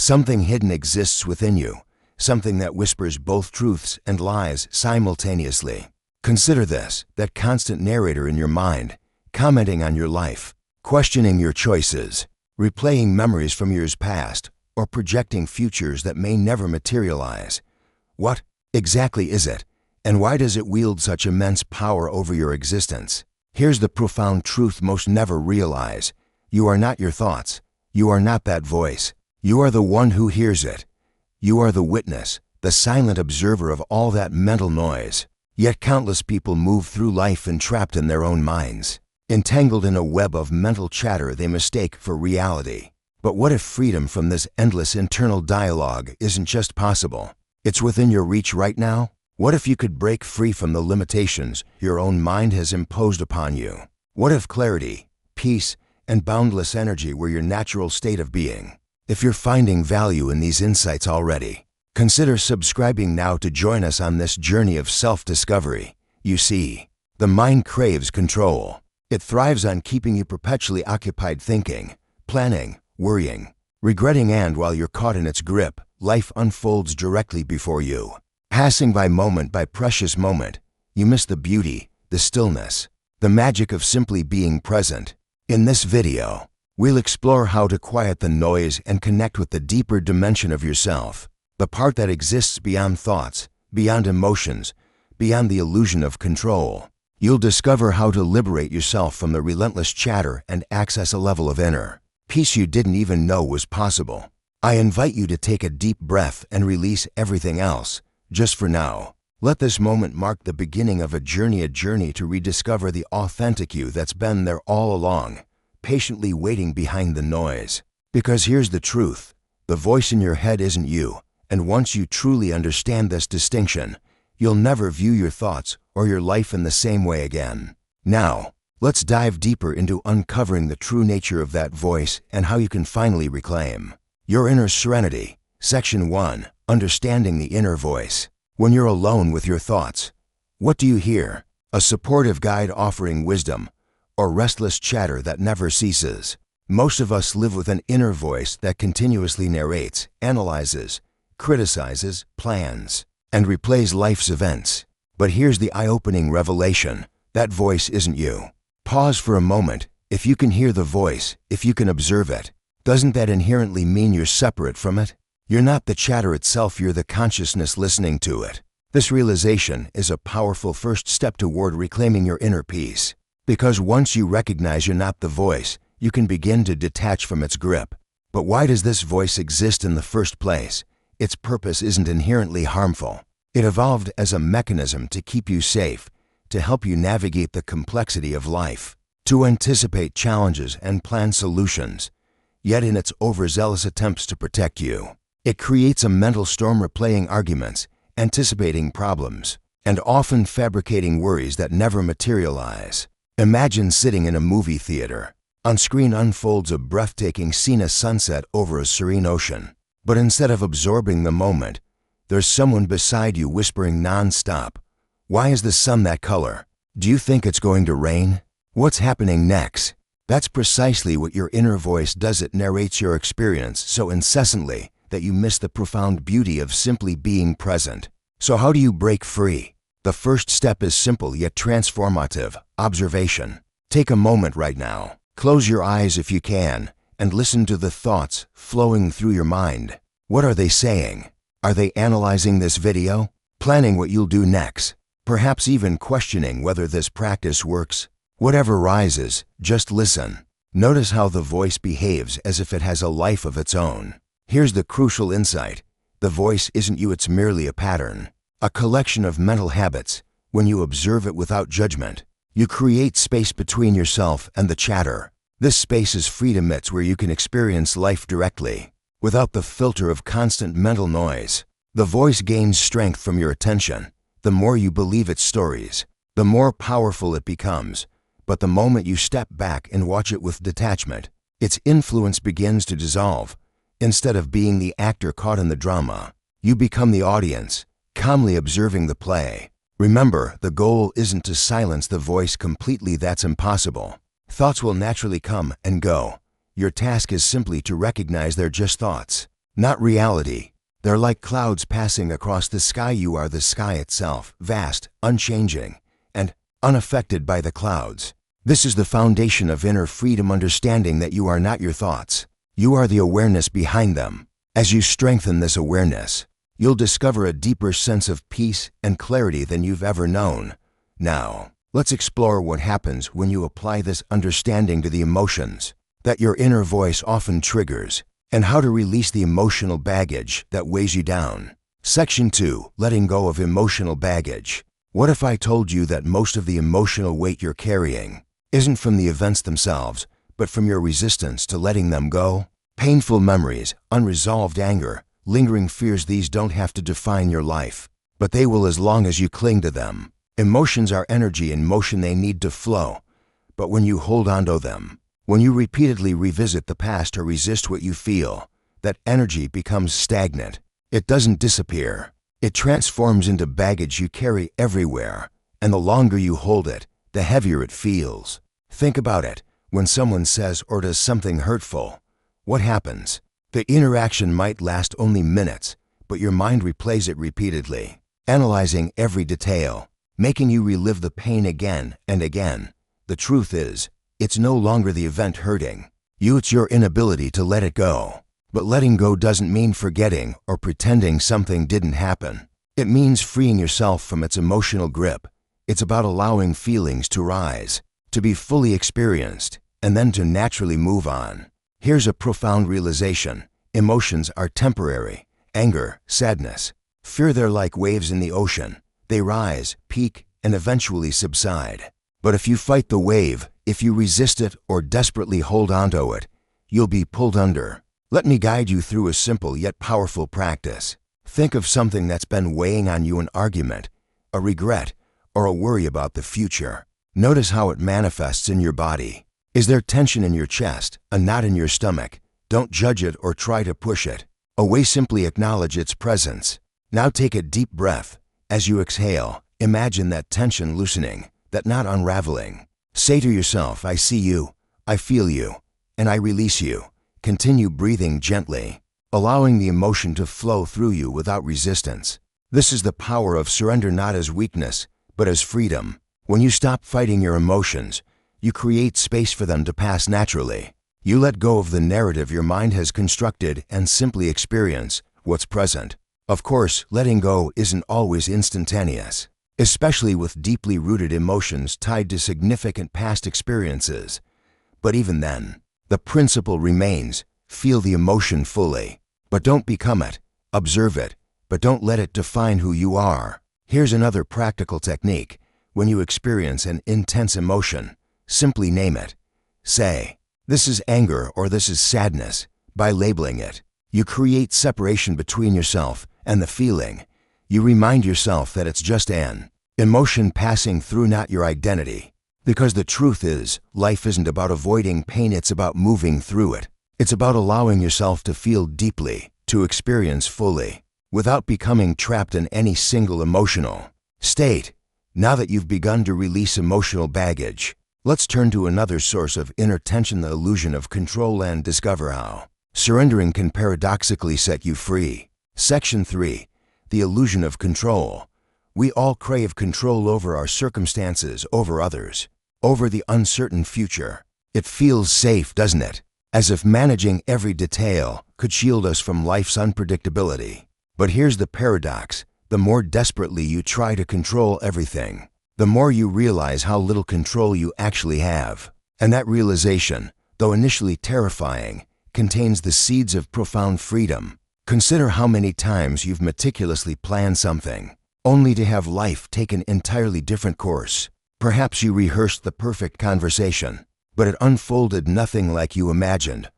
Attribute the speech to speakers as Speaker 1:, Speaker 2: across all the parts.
Speaker 1: Something hidden exists within you, something that whispers both truths and lies simultaneously. Consider this, that constant narrator in your mind, commenting on your life, questioning your choices, replaying memories from years past, or projecting futures that may never materialize. What exactly is it, and why does it wield such immense power over your existence? Here's the profound truth most never realize. You are not your thoughts. You are not that voice. You are the one who hears it. You are the witness, the silent observer of all that mental noise. Yet countless people move through life entrapped in their own minds, entangled in a web of mental chatter they mistake for reality. But what if freedom from this endless internal dialogue isn't just possible? It's within your reach right now? What if you could break free from the limitations your own mind has imposed upon you? What if clarity, peace, and boundless energy were your natural state of being? If you're finding value in these insights already, consider subscribing now to join us on this journey of self-discovery. You see, the mind craves control. It thrives on keeping you perpetually occupied thinking, planning, worrying, regretting, and while you're caught in its grip, life unfolds directly before you. Passing by precious moment, you miss the beauty, the stillness, the magic of simply being present. In this video, we'll explore how to quiet the noise and connect with the deeper dimension of yourself, the part that exists beyond thoughts, beyond emotions, beyond the illusion of control. You'll discover how to liberate yourself from the relentless chatter and access a level of inner peace you didn't even know was possible. I invite you to take a deep breath and release everything else, just for now. Let this moment mark the beginning of a journey to rediscover the authentic you that's been there all along, patiently waiting behind the noise. Because here's the truth, the voice in your head isn't you, and once you truly understand this distinction, you'll never view your thoughts or your life in the same way again. Now, let's dive deeper into uncovering the true nature of that voice and how you can finally reclaim your inner serenity. Section 1. Understanding the inner voice. When you're alone with your thoughts, what do you hear? A supportive guide offering wisdom, or restless chatter that never ceases? Most of us live with an inner voice that continuously narrates, analyzes, criticizes, plans, and replays life's events. But here's the eye-opening revelation. That voice isn't you. Pause for a moment. If you can hear the voice, if you can observe it, doesn't that inherently mean you're separate from it? You're not the chatter itself, you're the consciousness listening to it. This realization is a powerful first step toward reclaiming your inner peace. Because once you recognize you're not the voice, you can begin to detach from its grip. But why does this voice exist in the first place? Its purpose isn't inherently harmful. It evolved as a mechanism to keep you safe, to help you navigate the complexity of life, to anticipate challenges and plan solutions. Yet in its overzealous attempts to protect you, it creates a mental storm, replaying arguments, anticipating problems, and often fabricating worries that never materialize. Imagine sitting in a movie theater. On screen unfolds a breathtaking scene, a sunset over a serene ocean. But instead of absorbing the moment, there's someone beside you whispering non-stop, "Why is the sun that color? Do you think it's going to rain? What's happening next?" That's precisely what your inner voice does. It narrates your experience so incessantly that you miss the profound beauty of simply being present. So how do you break free? The first step is simple yet transformative: observation. Take a moment right now. Close your eyes if you can, and listen to the thoughts flowing through your mind. What are they saying? Are they analyzing this video? Planning what you'll do next? Perhaps even questioning whether this practice works? Whatever rises, just listen. Notice how the voice behaves as if it has a life of its own. Here's the crucial insight. The voice isn't you, it's merely a pattern, a collection of mental habits. When you observe it without judgment, you create space between yourself and the chatter. This space is freedom. It's where you can experience life directly, without the filter of constant mental noise. The voice gains strength from your attention. The more you believe its stories, the more powerful it becomes. But the moment you step back and watch it with detachment, its influence begins to dissolve. Instead of being the actor caught in the drama, you become the audience, calmly observing the play. Remember, the goal isn't to silence the voice completely. That's impossible. Thoughts will naturally come and go. Your task is simply to recognize they're just thoughts. not reality. They're like clouds passing across the sky. You are the sky itself, vast, unchanging, and unaffected by the clouds. This is the foundation of inner freedom, understanding that you are not your thoughts. You are the awareness behind them. As you strengthen this awareness, you'll discover a deeper sense of peace and clarity than you've ever known. Now, let's explore what happens when you apply this understanding to the emotions that your inner voice often triggers, and how to release the emotional baggage that weighs you down. Section 2. Letting go of emotional baggage. What if I told you that most of the emotional weight you're carrying isn't from the events themselves, but from your resistance to letting them go? Painful memories, unresolved anger, lingering fears, these don't have to define your life, but they will as long as you cling to them. Emotions are energy in motion. They need to flow. But when you hold on to them, when you repeatedly revisit the past or resist what you feel, that energy becomes stagnant. It doesn't disappear. It transforms into baggage you carry everywhere, and the longer you hold it, the heavier it feels. Think about it. When someone says or does something hurtful, what happens? The interaction might last only minutes, but your mind replays it repeatedly, analyzing every detail, making you relive the pain again and again. The truth is, it's no longer the event hurting you, it's your inability to let it go. But letting go doesn't mean forgetting or pretending something didn't happen. It means freeing yourself from its emotional grip. It's about allowing feelings to rise, to be fully experienced, and then to naturally move on. Here's a profound realization. Emotions are temporary. Anger, sadness, fear, they're like waves in the ocean. They rise, peak, and eventually subside. But if you fight the wave, if you resist it or desperately hold onto it, you'll be pulled under. Let me guide you through a simple yet powerful practice. Think of something that's been weighing on you: an argument, a regret, or a worry about the future. Notice how it manifests in your body. Is there tension in your chest, a knot in your stomach? Don't judge it or try to push it away. Simply acknowledge its presence. Now take a deep breath. As you exhale, imagine that tension loosening, that knot unraveling. Say to yourself, I see you, I feel you, and I release you. Continue breathing gently, allowing the emotion to flow through you without resistance. This is the power of surrender, not as weakness, but as freedom. When you stop fighting your emotions, you create space for them to pass naturally. You let go of the narrative your mind has constructed and simply experience what's present. Of course, letting go isn't always instantaneous, especially with deeply rooted emotions tied to significant past experiences. But even then, the principle remains: feel the emotion fully, but don't become it. Observe it, but don't let it define who you are. Here's another practical technique. When you experience an intense emotion, simply name it. Say, this is anger or this is sadness. By labeling it, you create separation between yourself and the feeling. You remind yourself that it's just an emotion passing through, not your identity. Because the truth is, life isn't about avoiding pain, it's about moving through it. It's about allowing yourself to feel deeply, to experience fully, without becoming trapped in any single emotional state. Now that you've begun to release emotional baggage, let's turn to another source of inner tension: the illusion of control, and discover how surrendering can paradoxically set you free. Section 3. The illusion of control. We all crave control over our circumstances, over others, over the uncertain future. It feels safe, doesn't it? As if managing every detail could shield us from life's unpredictability. But here's the paradox. The more desperately you try to control everything, the more you realize how little control you actually have. And that realization, though initially terrifying, contains the seeds of profound freedom. Consider how many times you've meticulously planned something, only to have life take an entirely different course. Perhaps you rehearsed the perfect conversation, but it unfolded nothing like you imagined.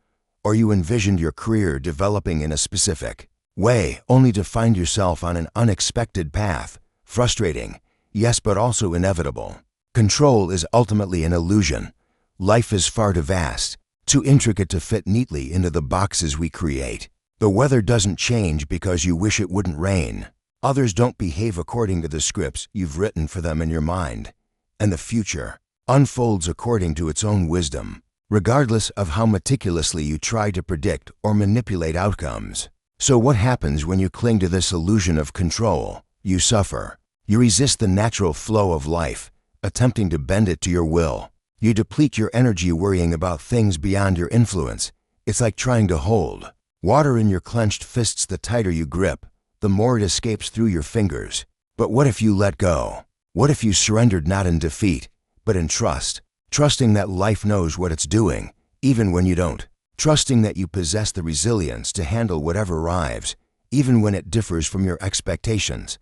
Speaker 1: Or you envisioned your career developing in a specific way, only to find yourself on an unexpected path. Frustrating, yes, but also inevitable. Control is ultimately an illusion. Life is far too vast, too intricate to fit neatly into the boxes we create. The weather doesn't change because you wish it wouldn't rain. Others don't behave according to the scripts you've written for them in your mind. And the future unfolds according to its own wisdom, regardless of how meticulously you try to predict or manipulate outcomes. So what happens when you cling to this illusion of control? You suffer. You resist the natural flow of life, attempting to bend it to your will. You deplete your energy worrying about things beyond your influence. It's like trying to hold water in your clenched fists. The tighter you grip, the more it escapes through your fingers. But what if you let go? What if you surrendered not in defeat, but in trust? Trusting that life knows what it's doing, even when you don't. Trusting that you possess the resilience to handle whatever arrives, even when it differs from your expectations.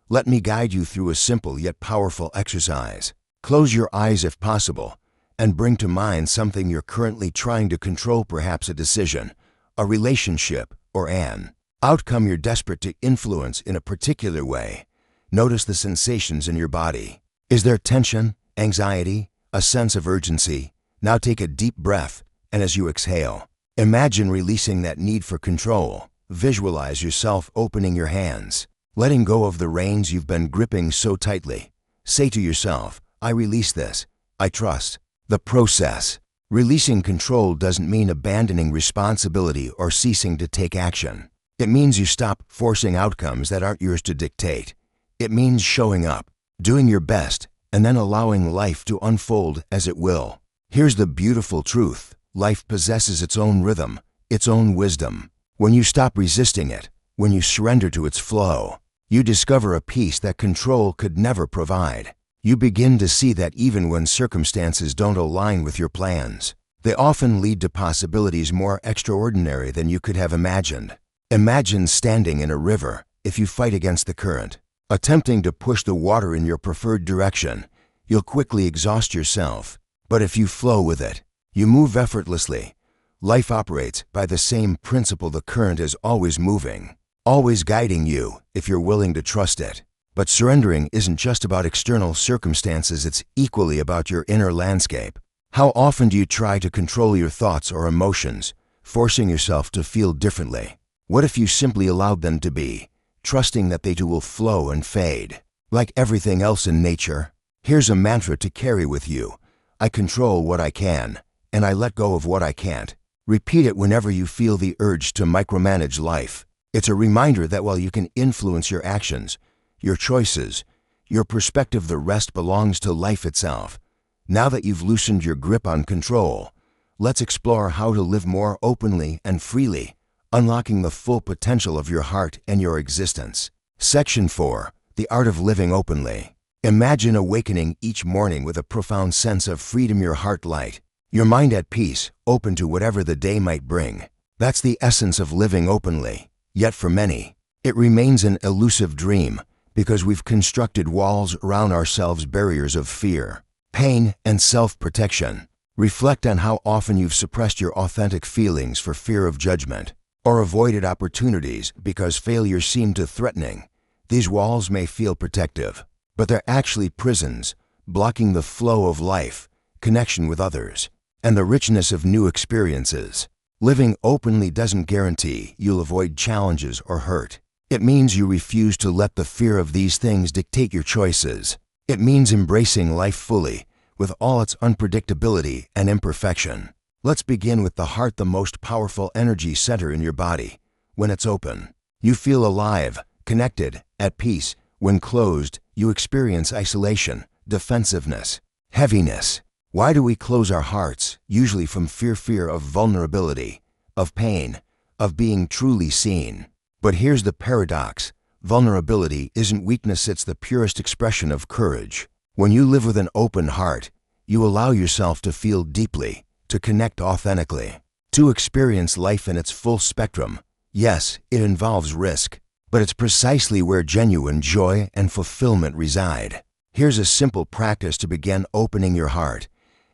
Speaker 1: Let me guide you through a simple yet powerful exercise. Close your eyes if possible, and bring to mind something you're currently trying to control, perhaps a decision, a relationship, or an outcome you're desperate to influence in a particular way. Notice the sensations in your body. Is there tension, anxiety, a sense of urgency? Now take a deep breath, and as you exhale, imagine releasing that need for control. Visualize yourself opening your hands, letting go of the reins you've been gripping so tightly. Say to yourself, I release this. I trust the process. Releasing control doesn't mean abandoning responsibility or ceasing to take action. It means you stop forcing outcomes that aren't yours to dictate. It means showing up, doing your best, and then allowing life to unfold as it will. Here's the beautiful truth. Life possesses its own rhythm, its own wisdom. When you stop resisting it, when you surrender to its flow, you discover a peace that control could never provide. You begin to see that even when circumstances don't align with your plans, they often lead to possibilities more extraordinary than you could have imagined. Imagine standing in a river. If you fight against the current, attempting to push the water in your preferred direction, you'll quickly exhaust yourself. But if you flow with it, you move effortlessly. Life operates by the same principle. The current is always moving, always guiding you if you're willing to trust it. But surrendering isn't just about external circumstances, it's equally about your inner landscape. How often do you try to control your thoughts or emotions, forcing yourself to feel differently? What if you simply allowed them to be, trusting that they too will flow and fade? Like everything else in nature, here's a mantra to carry with you. I control what I can, and I let go of what I can't. Repeat it whenever you feel the urge to micromanage life. It's a reminder that while you can influence your actions, your choices, your perspective, the rest belongs to life itself. Now that you've loosened your grip on control, let's explore how to live more openly and freely, unlocking the full potential of your heart and your existence. Section 4. The Art of Living Openly. Imagine awakening each morning with a profound sense of freedom, your heart light, your mind at peace, open to whatever the day might bring. That's the essence of living openly. Yet for many, it remains an elusive dream because we've constructed walls around ourselves, barriers of fear, pain, and self-protection. Reflect on how often you've suppressed your authentic feelings for fear of judgment, or avoided opportunities because failure seemed too threatening. These walls may feel protective, but they're actually prisons, blocking the flow of life, connection with others, and the richness of new experiences. Living openly doesn't guarantee you'll avoid challenges or hurt. It means you refuse to let the fear of these things dictate your choices. It means embracing life fully, with all its unpredictability and imperfection. Let's begin with the heart, the most powerful energy center in your body. When it's open, you feel alive, connected, at peace. When closed, you experience isolation, defensiveness, heaviness. Why do we close our hearts? Usually from fear of vulnerability, of pain, of being truly seen. But here's the paradox. Vulnerability isn't weakness, it's the purest expression of courage. When you live with an open heart, you allow yourself to feel deeply, to connect authentically, to experience life in its full spectrum. Yes, it involves risk, but it's precisely where genuine joy and fulfillment reside. Here's a simple practice to begin opening your heart.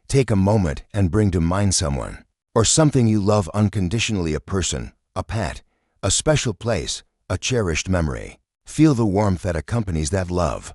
Speaker 1: Take a moment and bring to mind someone or something you love unconditionally, a person, a pet, a special place, a cherished memory. Feel the warmth that accompanies that love.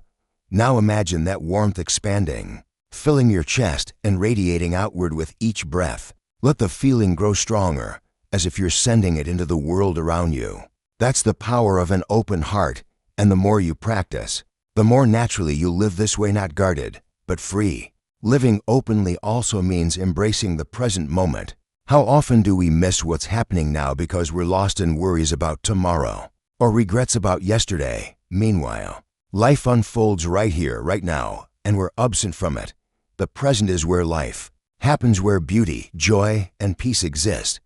Speaker 1: Now imagine that warmth expanding, filling your chest and radiating outward with each breath. Let the feeling grow stronger, as if you're sending it into the world around you. That's the power of an open heart, and the more you practice, the more naturally you'll live this way, not guarded, but free. Living openly also means embracing the present moment. How often do we miss what's happening now because we're lost in worries about tomorrow or regrets about yesterday? Meanwhile, life unfolds right here, right now, and we're absent from it. The present is where life happens, where beauty, joy, and peace exist.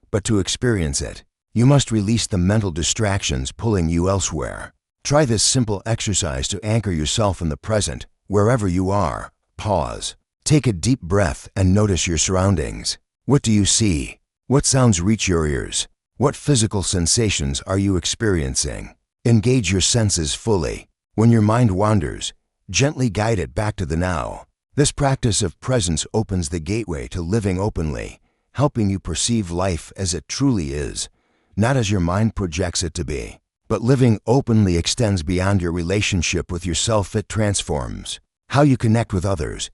Speaker 1: But to experience it, you must release the mental distractions pulling you elsewhere. Try this simple exercise to anchor yourself in the present, wherever you are. Pause. Take a deep breath and notice your surroundings. What do you see? What sounds reach your ears? What physical sensations are you experiencing? Engage your senses fully. When your mind wanders, gently guide it back to the now. This practice of presence opens the gateway to living openly, helping you perceive life as it truly is, not as your mind projects it to be. But living openly extends beyond your relationship with yourself. It transforms how you connect with others.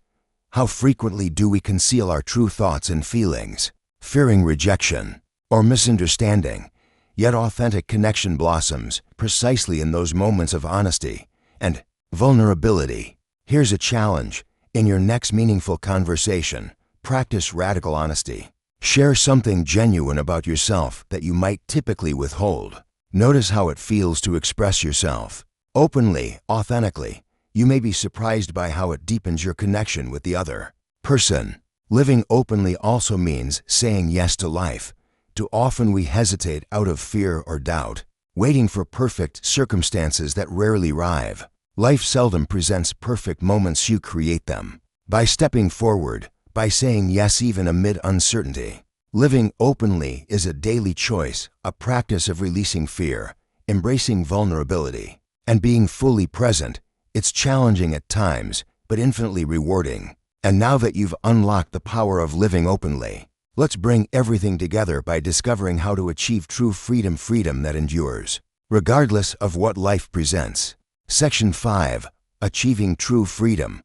Speaker 1: How frequently do we conceal our true thoughts and feelings, fearing rejection or misunderstanding? Yet authentic connection blossoms precisely in those moments of honesty and vulnerability. Here's a challenge. In your next meaningful conversation, practice radical honesty. Share something genuine about yourself that you might typically withhold. Notice how it feels to express yourself openly, authentically. You may be surprised by how it deepens your connection with the other person. Living openly also means saying yes to life. Too often we hesitate out of fear or doubt, waiting for perfect circumstances that rarely arrive. Life seldom presents perfect moments, you create them. By stepping forward, by saying yes even amid uncertainty. Living openly is a daily choice, a practice of releasing fear, embracing vulnerability, and being fully present. It's challenging at times, but infinitely rewarding. And now that you've unlocked the power of living openly, let's bring everything together by discovering how to achieve true freedom, freedom that endures, regardless of what life presents. Section 5. Achieving true freedom.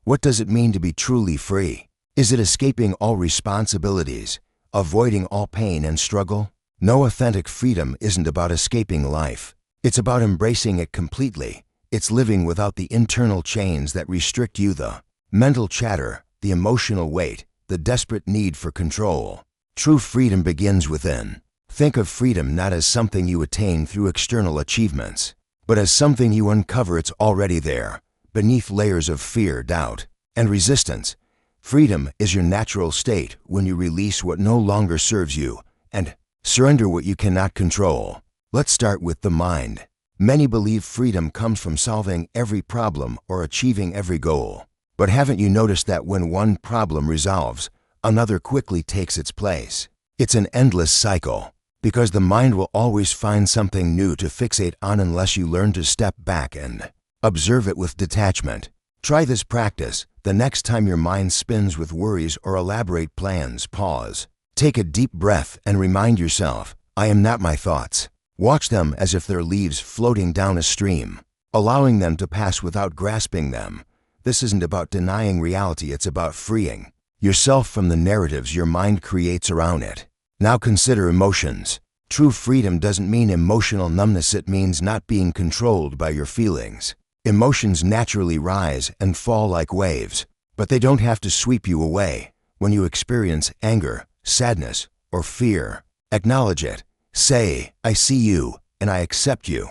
Speaker 1: What does it mean to be truly free? Is it escaping all responsibilities, avoiding all pain and struggle? No, authentic freedom isn't about escaping life. It's about embracing it completely. It's living without the internal chains that restrict you, the mental chatter, the emotional weight, the desperate need for control. True freedom begins within. Think of freedom not as something you attain through external achievements, but as something you uncover. It's already there, beneath layers of fear, doubt, and resistance. Freedom is your natural state when you release what no longer serves you and surrender what you cannot control. Let's start with the mind. Many believe freedom comes from solving every problem or achieving every goal. But haven't you noticed that when one problem resolves, another quickly takes its place? It's an endless cycle, because the mind will always find something new to fixate on unless you learn to step back and observe it with detachment. Try this practice. The next time your mind spins with worries or elaborate plans, pause. Take a deep breath and remind yourself, I am not my thoughts. Watch them as if they're leaves floating down a stream, allowing them to pass without grasping them. This isn't about denying reality, it's about freeing yourself from the narratives your mind creates around it. Now consider emotions. True freedom doesn't mean emotional numbness, it means not being controlled by your feelings. Emotions naturally rise and fall like waves, but they don't have to sweep you away. When you experience anger, sadness, or fear, acknowledge it. Say, I see you, and I accept you.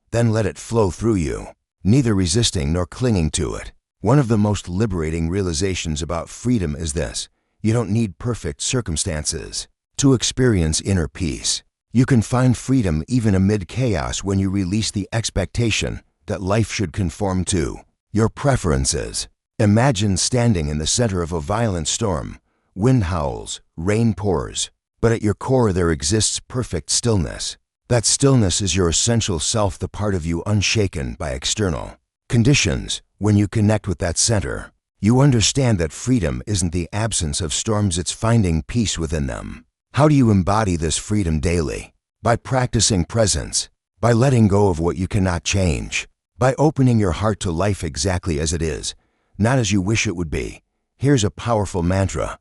Speaker 1: Then let it flow through you, neither resisting nor clinging to it. One of the most liberating realizations about freedom is this: you don't need perfect circumstances to experience inner peace. You can find freedom even amid chaos when you release the expectation that life should conform to your preferences. Imagine standing in the center of a violent storm. Wind howls, rain pours, but at your core there exists perfect stillness. That stillness is your essential self, the part of you unshaken by external conditions. When you connect with that center, you understand that freedom isn't the absence of storms, it's finding peace within them. How do you embody this freedom daily? By practicing presence, by letting go of what you cannot change, by opening your heart to life exactly as it is, not as you wish it would be. Here's a powerful mantra: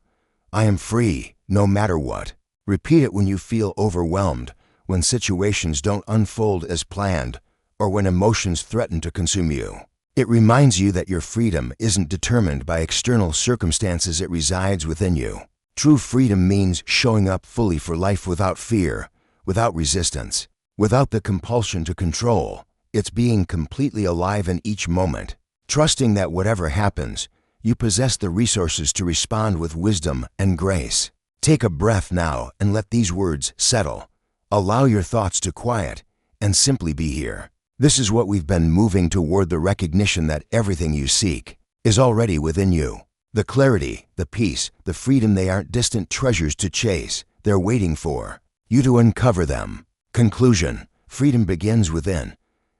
Speaker 1: I am free, no matter what. Repeat it when you feel overwhelmed, when situations don't unfold as planned, or when emotions threaten to consume you. It reminds you that your freedom isn't determined by external circumstances, it resides within you. True freedom means showing up fully for life without fear, without resistance, without the compulsion to control. It's being completely alive in each moment, trusting that whatever happens, you possess the resources to respond with wisdom and grace. Take a breath now and let these words settle. Allow your thoughts to quiet and simply be here. This is what we've been moving toward, the recognition that everything you seek is already within you. The clarity, the peace, the freedom, they aren't distant treasures to chase. They're waiting for you to uncover them. Conclusion: freedom begins within.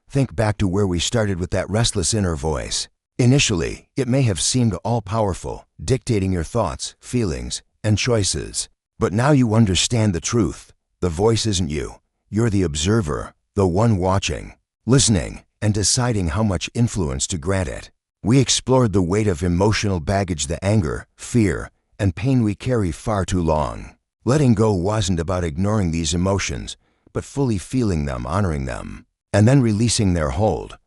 Speaker 1: Think back to where we started with that restless inner voice. Initially, it may have seemed all-powerful, dictating your thoughts, feelings, and choices. But now you understand the truth. The voice isn't you. You're the observer, the one watching, listening, and deciding how much influence to grant it. We explored the weight of emotional baggage, the anger, fear, and pain we carry far too long. Letting go wasn't about ignoring these emotions, but fully feeling them, honoring them, and then releasing their hold.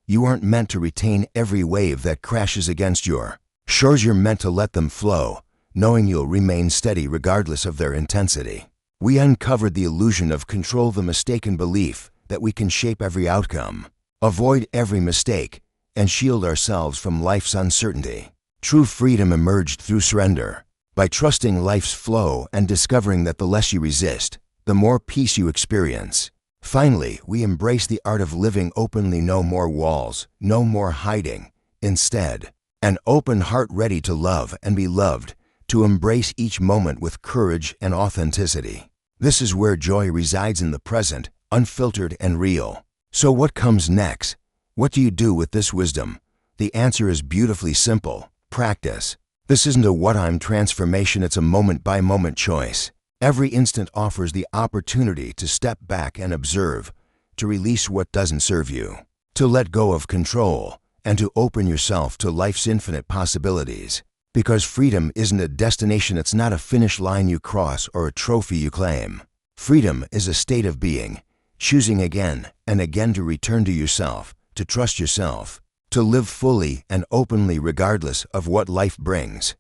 Speaker 1: You aren't meant to retain every wave that crashes against your shores. You're meant to let them flow, knowing you'll remain steady regardless of their intensity. We uncovered the illusion of control, the mistaken belief that we can shape every outcome, avoid every mistake, and shield ourselves from life's uncertainty. True freedom emerged through surrender, by trusting life's flow and discovering that the less you resist, the more peace you experience. Finally, we embrace the art of living openly. No more walls, no more hiding. Instead, an open heart ready to love and be loved, to embrace each moment with courage and authenticity. This is where joy resides, in the present, unfiltered and real. So what comes next? What do you do with this wisdom? The answer is beautifully simple: practice. This isn't a what-I'm transformation, it's a moment-by-moment choice. Every instant offers the opportunity to step back and observe, to release what doesn't serve you, to let go of control, and to open yourself to life's infinite possibilities. Because freedom isn't a destination, it's not a finish line you cross or a trophy you claim. Freedom is a state of being, choosing again and again to return to yourself, to trust yourself, to live fully and openly regardless of what life brings.